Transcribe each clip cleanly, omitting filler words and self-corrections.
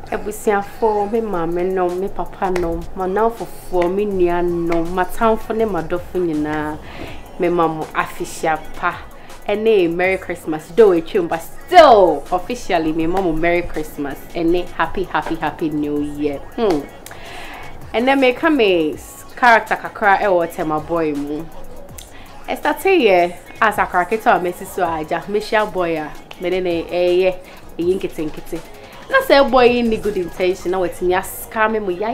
Ebusiafo me mama no me papa no manafofo me nua no matamfo ne madofo nyina me mamo official pa ene Merry Christmas do etwum but still officially me mamo Merry Christmas ene happy new year and then me come character kakra e wo tema boy mu I started here as a character me siso aja me share boy a me ne yinkete na say boy in the good intention na wetimi ascam me ya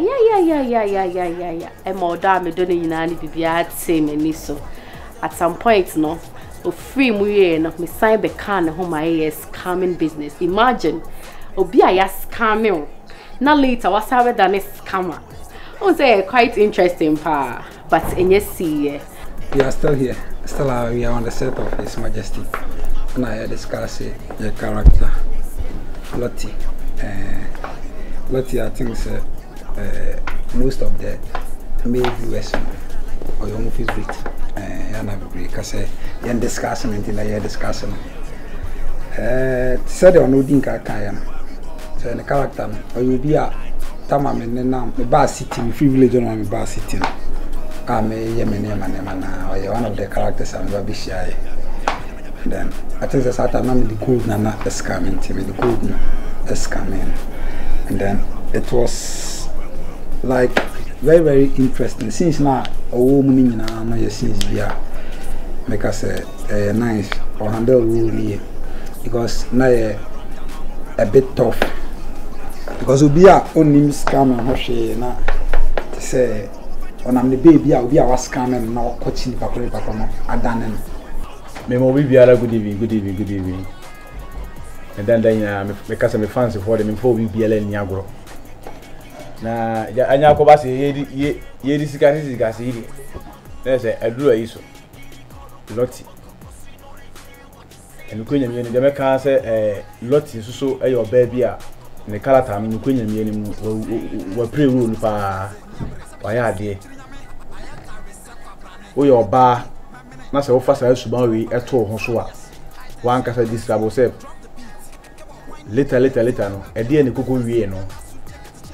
e mo da me do ne nyina ni bibia tse me ni so at some point no o free mu ye no me sign be can ho my scamming business imagine obi a ya scamming na later what have done is scammer I say quite interesting pa but enye see we are still here we are on the set of His Majesty and I discuss your character Lottie. Lottie, I think most of the male viewers or your movie bit and I agree because you're discussing until I discussing. Said or no dinka kayan. So the character or you be a tamam and now the bar sitting, free village on the bar sitting. I'm a Yemen or you're one of the characters I'm very shy. Then I think that's how I'm the good and not the scamming team, the good. Scamming, and then it was like very interesting since now a woman no you since here make us a nice or handle really because now a bit tough because we be only scamming how she na say when I'm the baby I will be our scamming now coaching papa no adanen me mo be biara good evening and then because I'm a fancy for them before we be alone nyagro na anya ko ba se ye sika se na say aduru ayi so Lottie and ko nyame ni dem ka say Lottie so e your baby a ne character me ko nyame ni mu wa play role pa wa ya de o your ba na say wo fa say suban we eto ho so a wan ka say disable self later no e de ne koko wie no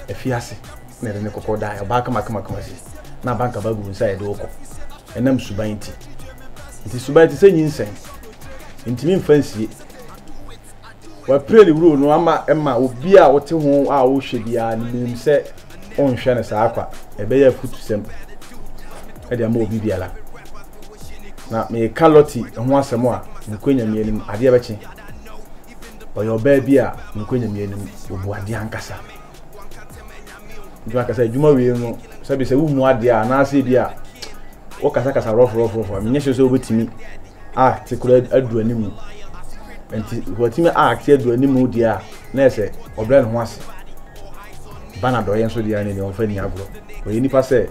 e fiase na de ne koko da e ba kama si na banka ba gu inside do ko enam subanti nti subanti se nyinsen nti mi mfansie wa pray the rule no ama obi a wote ho a wo hwe bia nim se on hwe ne sa akwa e be ya futu sem e de ama obi biala na me Lottie ho asem a nkwanya mi anim ade ba chi your baby a nkwenya mienu obu ade ankasa njuma kasa juma we no sabi se wu mu ade a na ase bia o kasa rough menye hwe so obetimi tikura adu animu enti watimi ti adu animu dia na ese obra ne ho ase bana do yen so dia ne on fa ni agro o yeni pa se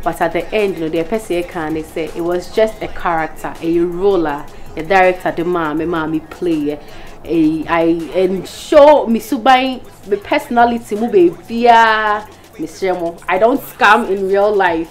but at the end the person can say it was just a character a roller a director the mommy play I ensure me subai the personality mu be via Mr. I don't scam in real life.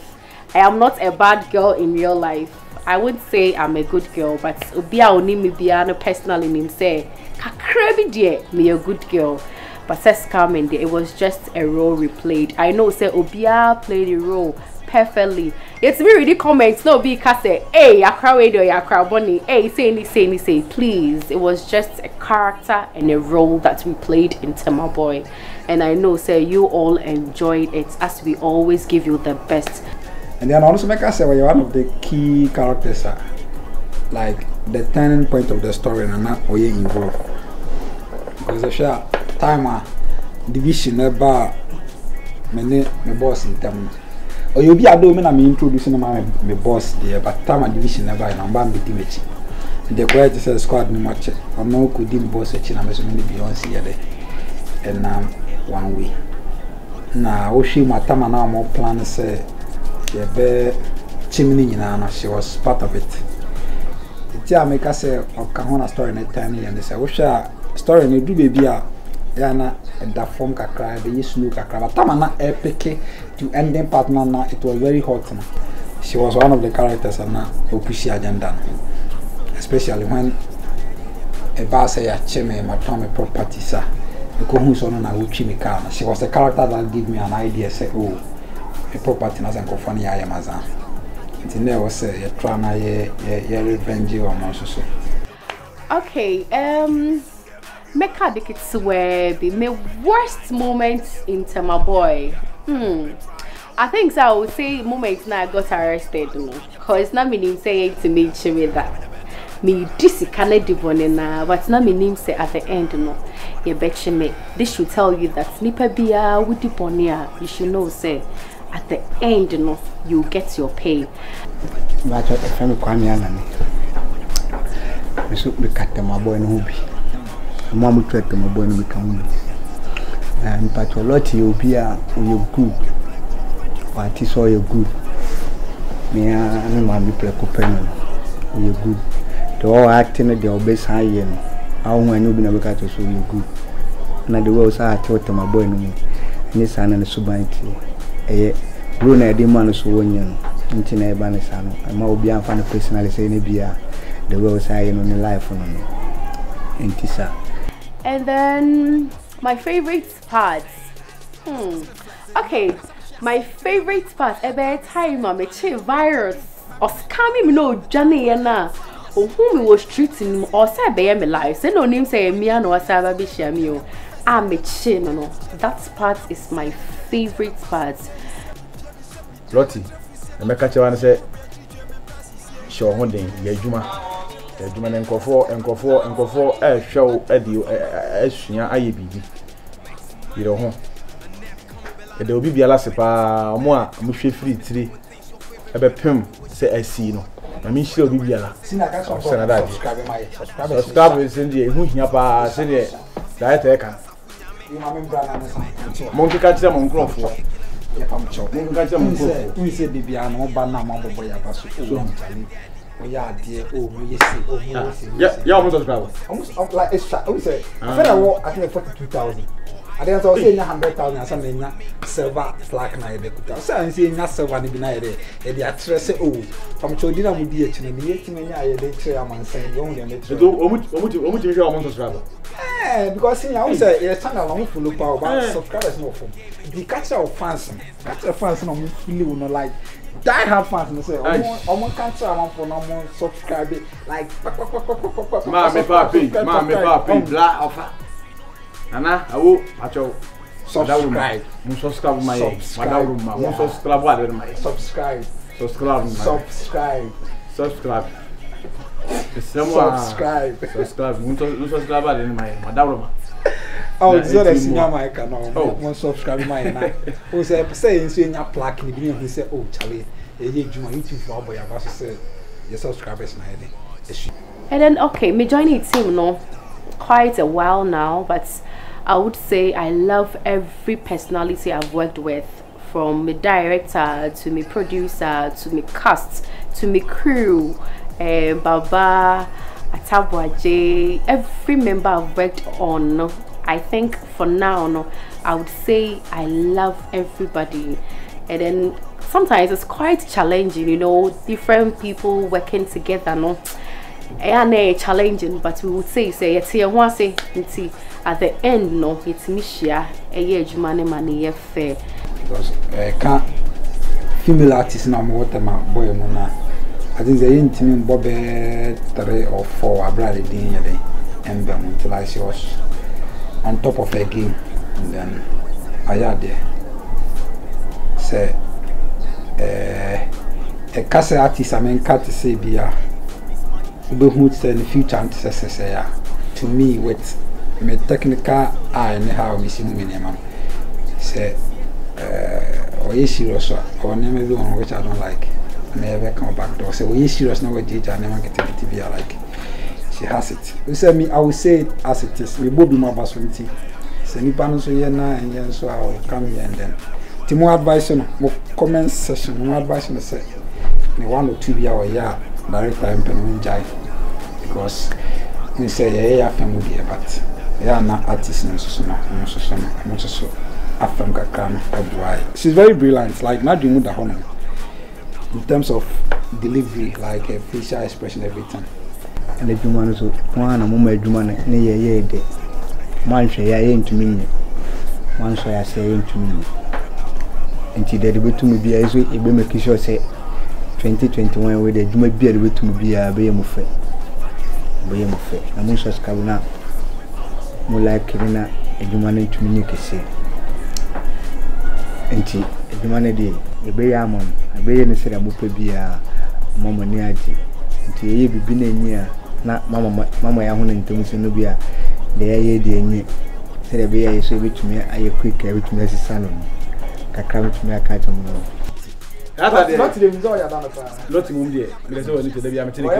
I am not a bad girl in real life. I would say I'm a good girl, but obia oni me bia no personally him say kakra bi de me a good girl. But says scamming it was just a role replayed. I know say obia played the role perfectly. It's me really comments no be say hey yakra radio yakra bunny hey say please it was just a character and a role that we played in Tema Boy and I know say you all enjoyed it as we always give you the best. And then also make us say well, you're one of the key characters like the turning point of the story and not all you involved because the share timer division about me boss in terms or you be a do me na me introducing my boss there but time division never na mba me dimechi the quiet say squad no match or no could dim boss echi na me so me Beyonce here there and one way na o shi matama na mo plan say ye be chimney nyina na she was part of it it make us say o ka ho na story na time and they say o sha story na do baby a yana and that form kakra the yesnu kakra but tamana epic to ending partner na it was very hot na she was one of the characters na opushi agenda especially when a boss say ya cheme my property sir who saw na Uchimi Kana. She was a character that gave me an idea, say, oh, a property as a funny I am as a. It never say, a trana, ye revenge or monster. Okay, make a dick swear be my worst moments in my boy. I think so. I would say moments now I got arrested, because now me name say to me that me this cannot do one now, but now me name say at the end you bet me. This should tell you that sniper beer with the ponia. You should know say at the end you get your pay. But a family kwame anani. We should be cut my boy no be. Mama tried to my boy no become. And patroloti you be a you good. What is all you good? Me and my play companion. You good. The all acting the obese high end. How when you be never got to show you good. Na the way I told my boy no me. Ni sana na subanti. Bruno edi man so wonyen. Nti na e ba ne sana. Ma obi amfa na personally say ne bia. The way I in the life no. Nti sa. And then my favorite parts. Okay. My favorite part every time I'm a virus or scamming me no Johnny and or whom we was treating or say be me life. Say no name say me and or say be share me. I'm a chin no. That part is my favorite part. Lottie, I make a chance say show holding ye juma. Ye juma enko4 show edio sua aye bibi. You know e de obi biala sepa mo a mo hwe free tiri e be pem se asi no na mi hwe obi biala sina ka so subscribe my subscribe send e hu hia pa se de diet e kan ma me bra na so mo nke ka mo nkrofo ya pam cho mo nke ka mo nkrofo we say bibia no ba na ma bobo ya ba so chali o ya de o mo yesi o mo yesi ya mo subscribe almost like extra we say I feel I think 42,000. I don't know, say 100,000 and something silver plaque na ebe kuta. Say say na silver ni bi na ebe. E dey atress say oh, from chodina mu di echi na me yeti menya aye dey tire amansan. You dey make. So omu ti hwe amon subscriber. Because see I say your channel no follow power but subscribers no for. The catch our fans no follow no like die hard fans no say omo catch our for no more subscribe like ma me papi bla ofa. Nana, awo acho subscribe. Mu subscribe my madam ma. Mu subscribe wa my. Subscribe. Subscribe. Subscribe. Subscribe. Subscribe. Mu subscribe wa my madam ma. Oh, zero senior my canal. Mu subscribe my na. O say nso nya plaque ni bi ni say oh chale. Ye juma YouTube for boy aba say your subscribers na here. And then okay, me joining team no quite a while now, but I would say I love every personality I've worked with, from my director to my producer to my cast to my crew, Baba, Atabwaje, every member I've worked on. I think for now, I would say I love everybody. And then sometimes it's quite challenging, you know, different people working together, and challenging, but we would say it's here one say at the end it's Misha money fair. Because can't female artists now more than my boy mona. I think they intimate Bobby 3 or 4 abroad in emblem until I was on top of a game, and then I had there say a cassette artist I mean cat to say beer. Who say the future antecessor to me with my technical eye and how we see minimum say or is serious or never do on which I don't like never come back door. So we serious now with I never get to be like she has it. You say me I will say it as it is. We both be my basunti. Say me panos here now and so I will come here and then. To more advice on more comment session, more advice on the say me 1 or 2 hour yeah direct time pen jive. Because we say yeah family but yeah not artist no so African kakran. She's very brilliant, like not doing that honor in terms of delivery, like a facial expression, everything. And the woman so one a moment woman ne ye de man hwe ya yentumi nye man so ya say yentumi nye enti de betum bia eso ebe make sure say 2021 we de djuma bia de betum bia be yemu fe na mun so skabuna mo like na edjuma na ntumi nye kese enti edjuma na de ebe ya amon ebe ye ne se da mo pe bia mama ni aji nti ye bibi na enyi a na mama ya ho na ntam se no bia de ye de enyi se de be ye so betumi aye quick e betumi asisa no kakra betumi aka chom no ata de not the result ya dano pa lot mum de me se woni te da bia me tini ke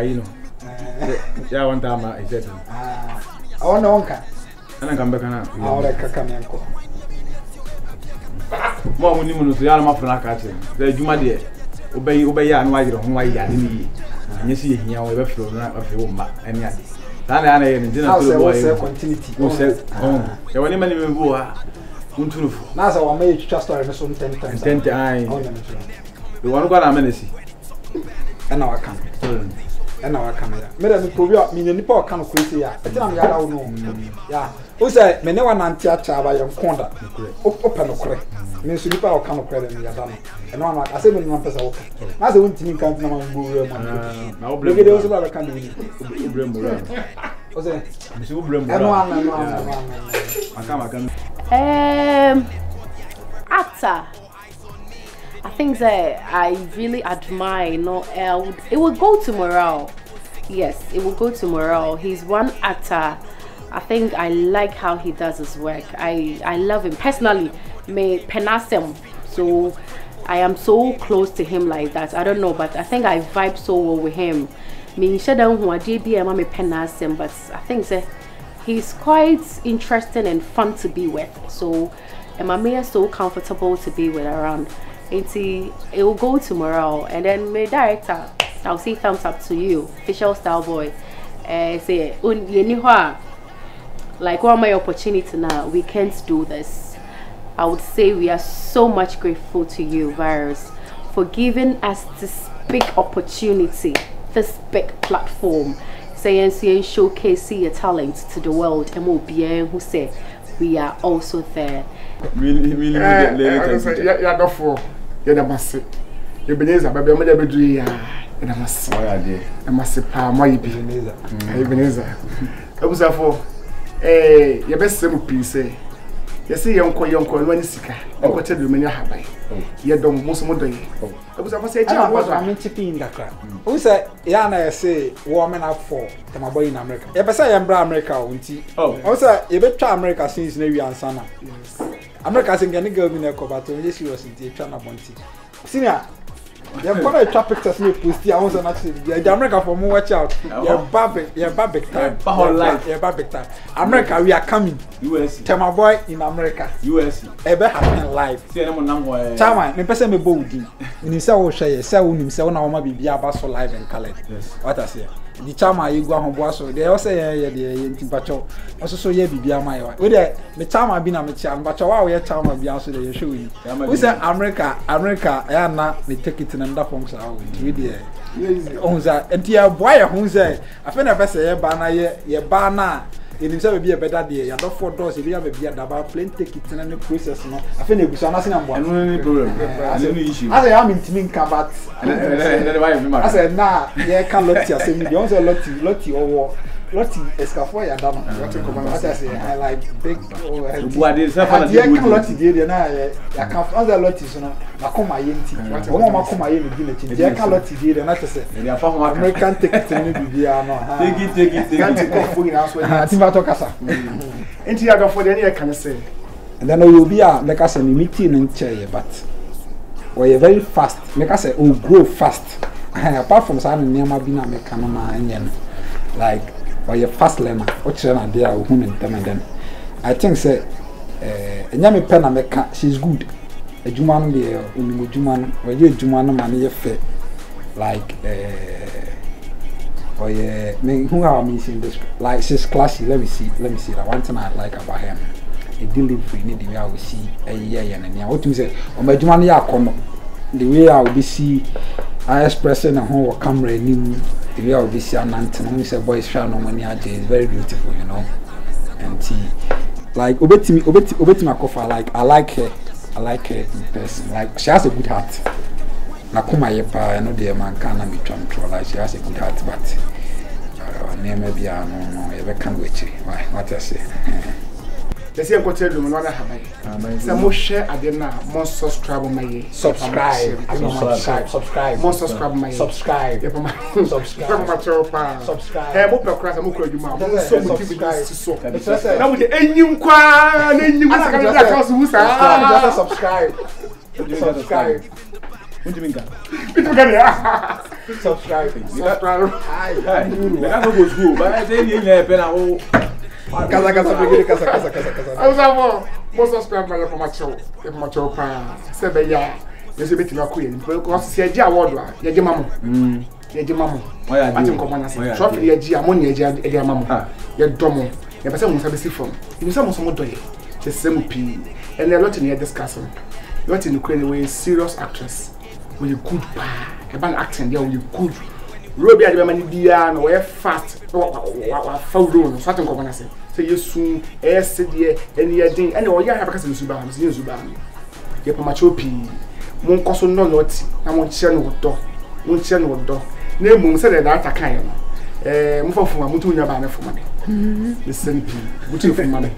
you know ya one time I said I want onka ana kamba kana awre kaka menko mo amuni mu no so ya na mafra ka che da juma de obey ya no agire ho ayi ade ni anya si yehia wo be fro na afi wo ma ani ade ta na ana ye ni dina to boy continuity wo se ya woni mani me bu ha untunufu na sa wa me twa story me so ntente ai we wonu kwa na menesi ana wa kan ena wa kamera mera mi probi mi ni pa kan ko isi ya etina mi yara wo no ya o say me ne wa nanti acha ba ye nkonda open no kore me so ni pa kan ko re mi yada no ena wa ase me no pesa wo na se wontimi kan na ma nguru ma na wo blame me o so ba kan ni wo blame mo o say mi so wo blame mo ena wa na actor I think that I really admire, it will go to Morale. Yes, it will go to Morale. He's one actor. I think I like how he does his work. I love him. Personally, me penasem. So I am so close to him like that. I don't know, but I think I vibe so well with him. Me shada hu JBM me penasem, but I think that he's quite interesting and fun to be with. So Mame is so comfortable to be with around. It will go to Morale, and then my director, I'll say thumbs up to you, Official Style Boy. Say, like one of my opportunity now, we can't do this. I would say we are so much grateful to you, Virus, for giving us this big opportunity, this big platform, saying showcase your talent to the world, and we'll be who say we are also there. Really yeah, go for yeah, the massive. You Ebenezer, baby, I'm going to do ya. The massive. Why are the massive power, my Ebenezer. Ebenezer. I was for your best simple piece. You see, young when you seek I will tell you many happy. You don't most of the I was about to say, I'm in chipping in the crowd. Who said, Yana say, woman up for my boy in America. If I say I'm America, won't you? Oh, also, you better try America since Navy and Sana. America saying, any girl in a cobat, yes, you was in the China Bonti. Senior, you're going to trap pictures me, pussy. I was actually the America for more watch out. You're big time. You're big time. America, we are coming. US. Tell my boy in America. US. Ever happening live. Chama, me person me bold. Ni say wo share, say wo nim say wo na wo ma bibia ba so live and color. What I say. The chama you go ho so they also say the ntimpacho. Also so ye bibia ma ye. We dey me chama bi na me chia, but wa wo ye chama bia so dey show you. We say America ya na me take it in another form so we dey. Onza entia boy ho say afa na pese ye ba na you say be a better day. You don't 4 doors. You have a beer that plane take it in the process. No, I think you should not see them. No problem. No issue. I say I'm in teaming combat. I said nah. Yeah, can't lot you. I say me. You also lot or lot escafoy. I don't know. I say I like big. What is happening? Yeah, can't lot you. There now. I can't. Other lot is no. I come my yenti. One more come my yenti. Yeah, can't lot you. There. Not to say. American take it in the beer. No. Take it. Can't take off for you now. Enti ya for the any can say. And then we will be a make us a meeting in chair, but we are very fast. Make us will grow fast. Apart from some near bina mekanoma and like or your fast learner, which an idea of whom and then I think say Nyami Pena Meka, she's good. A Juman there, Juman, or you Juman money fair like or yeah, who are missing this? Like she's classy. Let me see. That one thing I like about him, the delivery. The way I will see a year and yeah. What you say? On my Jumani Akono, the way I will be see, I express in a whole camera. the way of this year, Nanton, say boys share no money is very beautiful, you know. And like Obeti Makofa, like I like her in person. Like she has a good heart. Nakuma yepa, I know the man can't be control. Like she has a good heart, but name maybe no, you can't wait. Why? What I say? The same hotel room, no other have. Some more share adena, more subscribe on my subscribe. More subscribe my subscribe. Subscribe. Hey, mo pekra mo kura djuma. Mo so mo TV so. Na mo de enyim kwa, na enyim sa ka na ka so musa. Just subscribe. Subscribe. What do you mean? Subscribe. Hi. I don't go to school, but I say you have been a Casa. I was more subscribe my for my show. If my show pa, say be ya. You say beti na ku yen. Because say ji award wa, ye je mamu. Ye je mamu. I think come na say. So ye ji amoni ye je e mamu. Ye domo. Ye be say mo sabe si from. You say mo so mo doye. Say same pi. And a lot in here discussing. Lot in Ukraine way serious actress. With a good pa. E ban acting there with good. Robi ade be mani bia no we fast. Wa follow no so atin come na say. Say yesu esede eni yedin eni o ya ha bakasa nsuba ha nsi nsuba no ye pama chopi mon koso no noti na mon kire no do na emu se de data kan no mo fofu ma mutu nya ba na fuma me listen pi mutu fuma me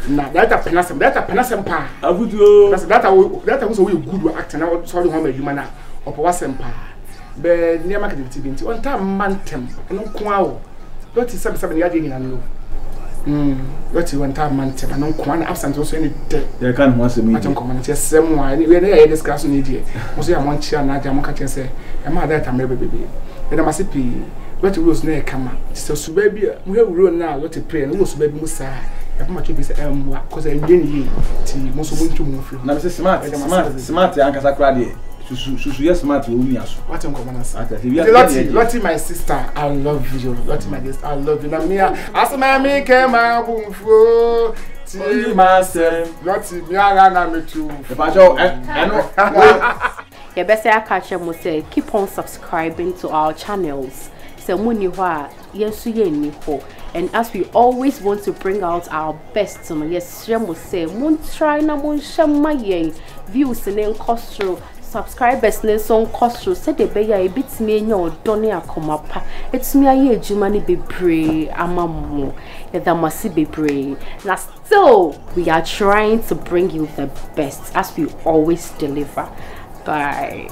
na data penasem pa abudu data wo so we good acting na so de ho ma adwuma na opo wasem pa be near market activity on time mantem no ko awo doti 77 ya de nyina no what you want man tema no kwan absent also any day they can once a meet I come and just same one we dey discuss no dey also ya wan chia na ja mo ka che say e ma that time baby e na masipi what rules na e kama so suba bi mo he rule na what pray no suba bi mo sa e ma cho bi say emwa cause e dey ni ti mo so mo ntu mo free na say smart ankasa kra dey susu yes smart wo mi aso what am come na say Lottie my sister I love you Lottie my sister I love you na me asema me ke ma bumfo ti myself Lottie me ara na me too e pa jo Yeah, best I catch them say keep on subscribing to our channels. So money wa yensu ye ni ho. And as we always want to bring out our best, yes, Shemo say mun try na mun shama ye views in costro subscribers ne son costro said the be ya a bit me nya odone akoma pa. It's me aye adwuma ni bebre amamu. Yeah, that must be bebre. Now still we are trying to bring you the best as we always deliver. Bye.